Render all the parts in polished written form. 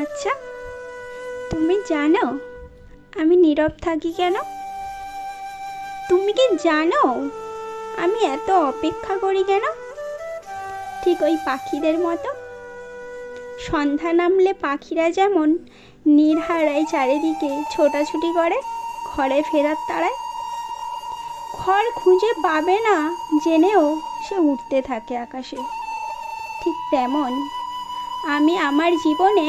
আচ্ছা, তুমি জানো আমি নীরব থাকি কেন? তুমি কি জানো আমি এত অপেক্ষা করি কেন? ঠিক ওই পাখিদের মতো। সন্ধ্যা নামলে পাখিরা যেমন নির্হারায় চারিদিকে ছোটাছুটি করে ঘরে ফেরার তাড়ায়, ঘর খুঁজে পাবে না জেনেও সে উঠতে থাকে আকাশে। ঠিক তেমন আমি আমার জীবনে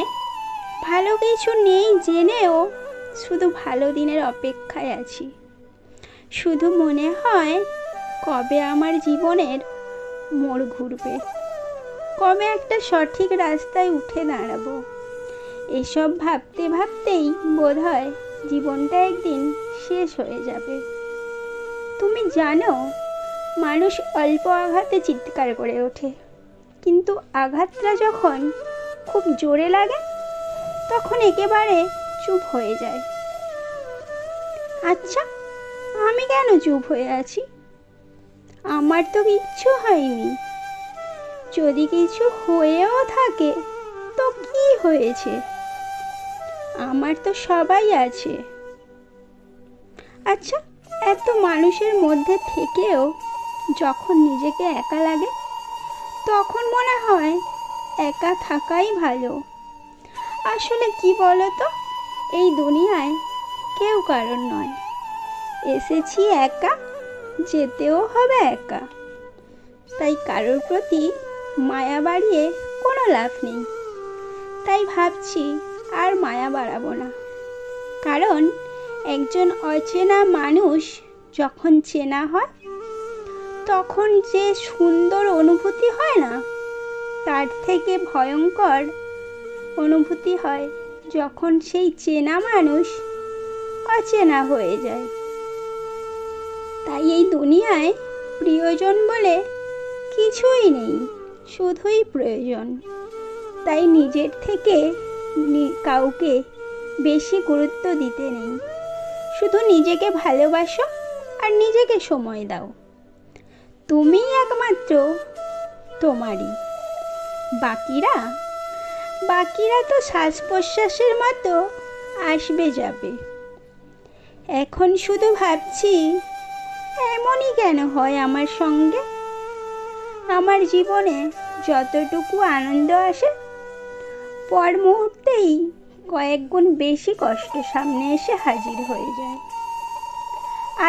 ভালো কিছু নেই জেনেও শুধু ভালো দিনের অপেক্ষায় আছি। শুধু মনে হয় কবে আমার জীবনের মোড় ঘুরবে, কবে একটা সঠিক রাস্তায় উঠে দাঁড়াবো। এসব ভাবতে ভাবতেই বোধহয় জীবনটা একদিন শেষ হয়ে যাবে। তুমি জানো মানুষ অল্প আঘাতে চিৎকার করে ওঠে, কিন্তু আঘাতটা যখন খুব জোরে লাগে তখন একেবারে চুপ হয়ে যায়। আচ্ছা, আমি কেন চুপ হয়ে আছি? আমার তো কিচ্ছু হয়নি। যদি কিছু হয়েও থাকে তো কি হয়েছে? আমার তো সবাই আছে। আচ্ছা, এত মানুষের মধ্যে থেকেও যখন নিজেকে একা লাগে তখন মনে হয় একা থাকাই ভালো। আসলে কি বলো তো, এই দুনিয়ায় কেউ কারণ নয়। এসেছি একা, যেতেও হবে একা। তাই কারোর প্রতি মায়া বাড়িয়ে কোনো লাভ নেই। তাই ভাবছি আর মায়া বাড়াবো না। কারণ একজন অচেনা মানুষ যখন চেনা হয় তখন যে সুন্দর অনুভূতি হয় না, তার থেকে ভয়ঙ্কর অনুভূতি হয় যখন সেই চেনা মানুষ অচেনা হয়ে যায়। তাই এই দুনিয়ায় প্রিয়জন বলে কিছুই নেই, শুধুই প্রয়োজন। তাই নিজের থেকে কাউকে বেশি গুরুত্ব দিতে নেই। শুধু নিজেকে ভালোবাসো আর নিজেকে সময় দাও। তুমিই একমাত্র তোমারই। বাকিরা বাকিরা তো শ্বাস প্রশ্বাসের মতো আসবে যাবে। এখন শুধু ভাবছি এমনই কেন হয় আমার সঙ্গে। আমার জীবনে যতটুকু আনন্দ আসে পর মুহূর্তেই কয়েক গুণ বেশি কষ্ট সামনে এসে হাজির হয়ে যায়।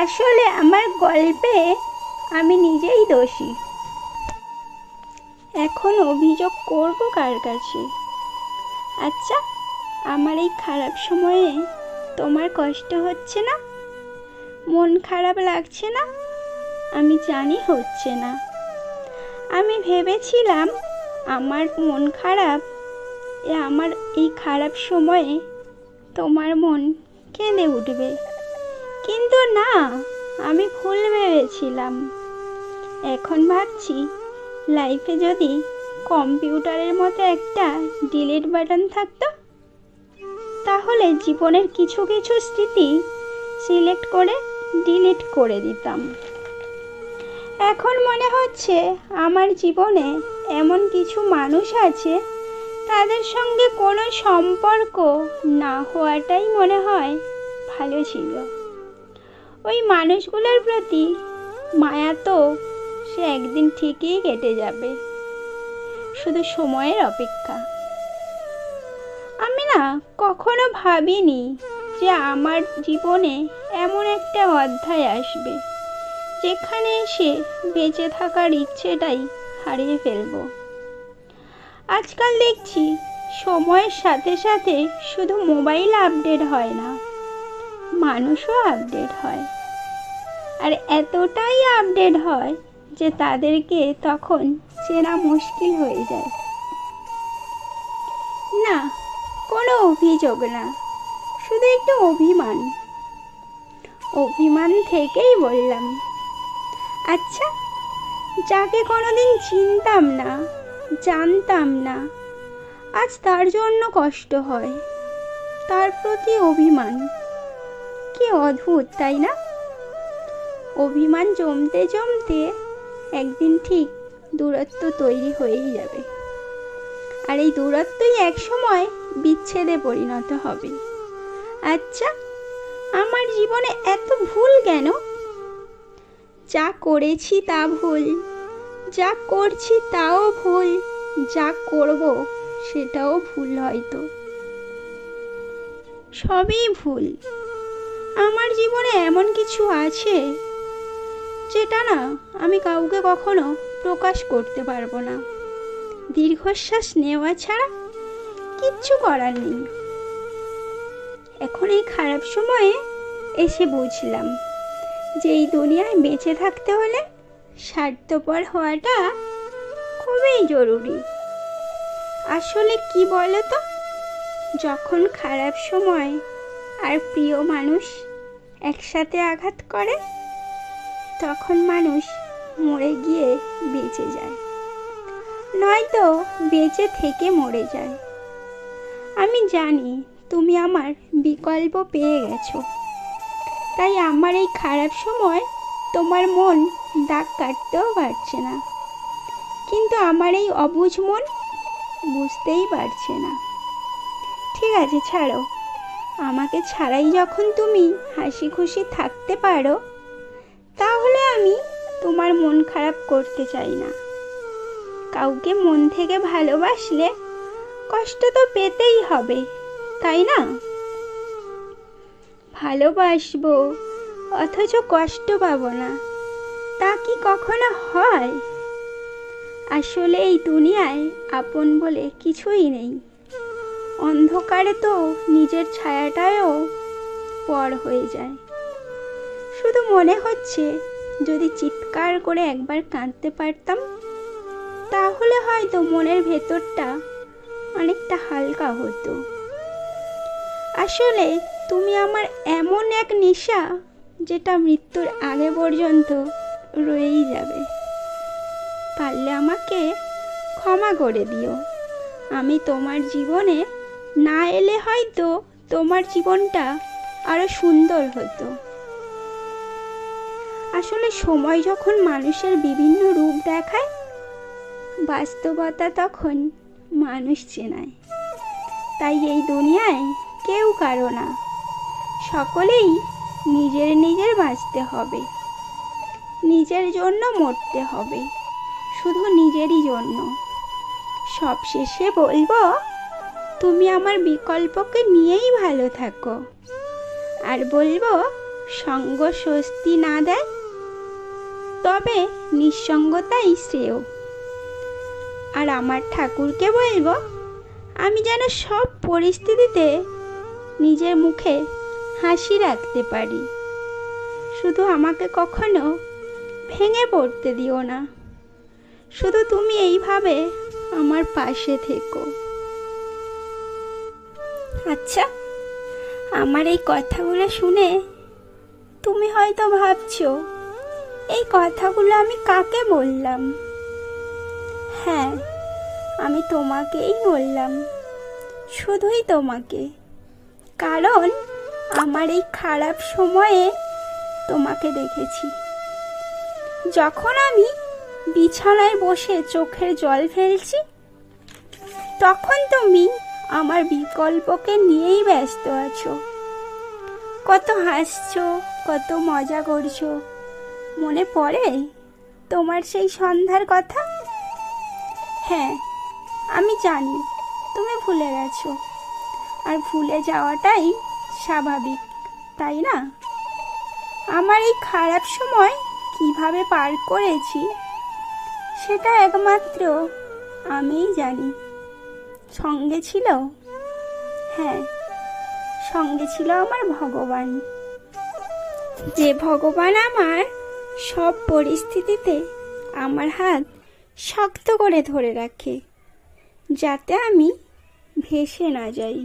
আসলে আমার গল্পে আমি নিজেই দোষী। এখন অভিযোগ করব কার কাছে? আচ্ছা, আমার এই খারাপ সময়ে তোমার কষ্ট হচ্ছে না? মন খারাপ লাগছে না? আমি জানি হচ্ছে না। আমি ভেবেছিলাম আমার মন খারাপ, আমার এই খারাপ সময়ে তোমার মন কেঁদে উঠবে। কিন্তু না, আমি ভুল ভেবেছিলাম। এখন ভাবছি লাইফে যদি কম্পিউটারের মতো একটা ডিলিট বাটন থাকতো, তাহলে জীবনের কিছু কিছু স্মৃতি সিলেক্ট করে ডিলিট করে দিতাম। এখন মনে হচ্ছে আমার জীবনে এমন কিছু মানুষ আছে, তাদের সঙ্গে কোনো সম্পর্ক না হওয়াটাই মনে হয় ভালো ছিল। ওই মানুষগুলোর প্রতি মায়া তো সে একদিন ঠিকই কেটে যাবে, শুধু সময়ের অপেক্ষা। আমি না কখনো ভাবিনি যে আমার জীবনে এমন একটা অধ্যায় আসবে যেখানে এসে বেঁচে থাকার ইচ্ছেটাই হারিয়ে ফেলবো। আজকাল দেখছি সময়ের সাথে সাথে শুধু মোবাইল আপডেট হয় না, মানুষও আপডেট হয়। আর এতটাই আপডেট হয় যে তাদেরকে তখন চেনা মুশকিল হয়ে যায়। না, কোনো অভিযোগ না, শুধু একটু অভিমান। অভিমান থেকেই বললাম। আচ্ছা, যাকে কোনোদিন চিনতাম না, জানতাম না, আজ তার জন্য কষ্ট হয়, তার প্রতি অভিমান। কি অদ্ভুত, তাই না? অভিমান জমতে জমতে একদিন ঠিক দূরত্ব তৈরি হয়েই যাবে। আর এই দূরত্বই একসময় বিচ্ছেদে পরিণত হবে। আচ্ছা, আমার জীবনে এত ভুল কেন? যা করেছি তা ভুল, যা করছি তাও ভুল, যা করব সেটাও ভুল, হয়তো সবই ভুল। আমার জীবনে এমন কিছু আছে যেটা না আমি কাউকে কখনো প্রকাশ করতে পারবো না। দীর্ঘশ্বাস নেওয়া ছাড়া কিচ্ছু করার নেই। এখন এই খারাপ সময়ে এসে বুঝলাম যে এই দুনিয়ায় বেঁচে থাকতে হলে স্বার্থপর হওয়াটা খুবই জরুরি। আসলে কি বলো তো, যখন খারাপ সময় আর প্রিয় মানুষ একসাথে আঘাত করে, তখন মানুষ মরে গিয়ে বেঁচে যায়, নয়তো বেঁচে থেকে মরে যায়। আমি জানি তুমি আমার বিকল্প পেয়ে গেছো, তাই আমার এই খারাপ সময় তোমার মন দাগ কাটতেও পারছে না। কিন্তু আমার এই অবুঝ মন বুঝতেই পারছে না। ঠিক আছে, ছাড়ো। আমাকে ছাড়াই যখন তুমি হাসি খুশি থাকতে পারো, তাহলে আমি তোমার মন খারাপ করতে চাই না। কাউকে মন থেকে ভালোবাসলে কষ্ট তো পেতেই হবে, তাই না? ভালোবাসবো অথচ কষ্ট পাবো না, তা কি কখনো হয়? আসলে এই দুনিয়ায় আপন বলে কিছুই নেই। অন্ধকারে তো নিজের ছায়াটাও পর হয়ে যায়। শুধু মনে হচ্ছে যদি চিৎকার করে একবার কাঁদতে পারতাম, তাহলে হয়তো মনের ভেতরটা অনেকটা হালকা হতো। আসলে তুমি আমার এমন এক নেশা, যেটা মৃত্যুর আগে পর্যন্ত রয়েই যাবে। পারলে আমাকে ক্ষমা করে দিও। আমি তোমার জীবনে না এলে হয়তো তোমার জীবনটা আরো সুন্দর হতো। আসলে সময় যখন মানুষের বিভিন্ন রূপ দেখায়, বাস্তবতা তখন মানুষ চেনায়। তাই এই দুনিয়ায় কেউ কারো না, সকলেই নিজের নিজের বাঁচতে হবে, নিজের জন্য মরতে হবে, শুধু নিজেরই জন্য। সবশেষে বলবো, তুমি আমার বিকল্পকে নিয়েই ভালো থাকো। আর বলবো, সঙ্গ স্বস্তি না দেয়, তবে নিঃসঙ্গতাই শ্রেয়। আর আমার ঠাকুরকে বলবো, আমি যেন সব পরিস্থিতিতে নিজের মুখে হাসি রাখতে পারি। শুধু আমাকে কখনো ভেঙে পড়তে দিও না। শুধু তুমি এইভাবে আমার পাশে থেকো। আচ্ছা, আমার এই কথাগুলো শুনে তুমি হয়তো ভাবছো, এই কথাগুলো আমি কাকে বললাম? হ্যাঁ, আমি তোমাকেই বললাম, শুধুই তোমাকে। কারণ আমার এই খারাপ সময়ে তোমাকে দেখেছি। যখন আমি বিছানায় বসে চোখের জল ফেলছি, তখন তুমি আমার বিকল্পকে নিয়েই ব্যস্ত আছো। কত হাসছো, কত মজা করছো। মনে পড়ে তোমার সেই সন্ধ্যার কথা? হ্যাঁ, আমি জানি তুমি ভুলে গেছো, আর ভুলে যাওয়াটাই স্বাভাবিক, তাই না? আমার এই খারাপ সময় কিভাবে পার করেছি, সেটা একমাত্র আমিই জানি। সঙ্গে ছিল, হ্যাঁ, সঙ্গে ছিল আমার ভগবান। যে ভগবান আমার সব পরিস্থিতিতে আমার হাত শক্ত করে ধরে রাখে, যাতে আমি ভেসে না যাই।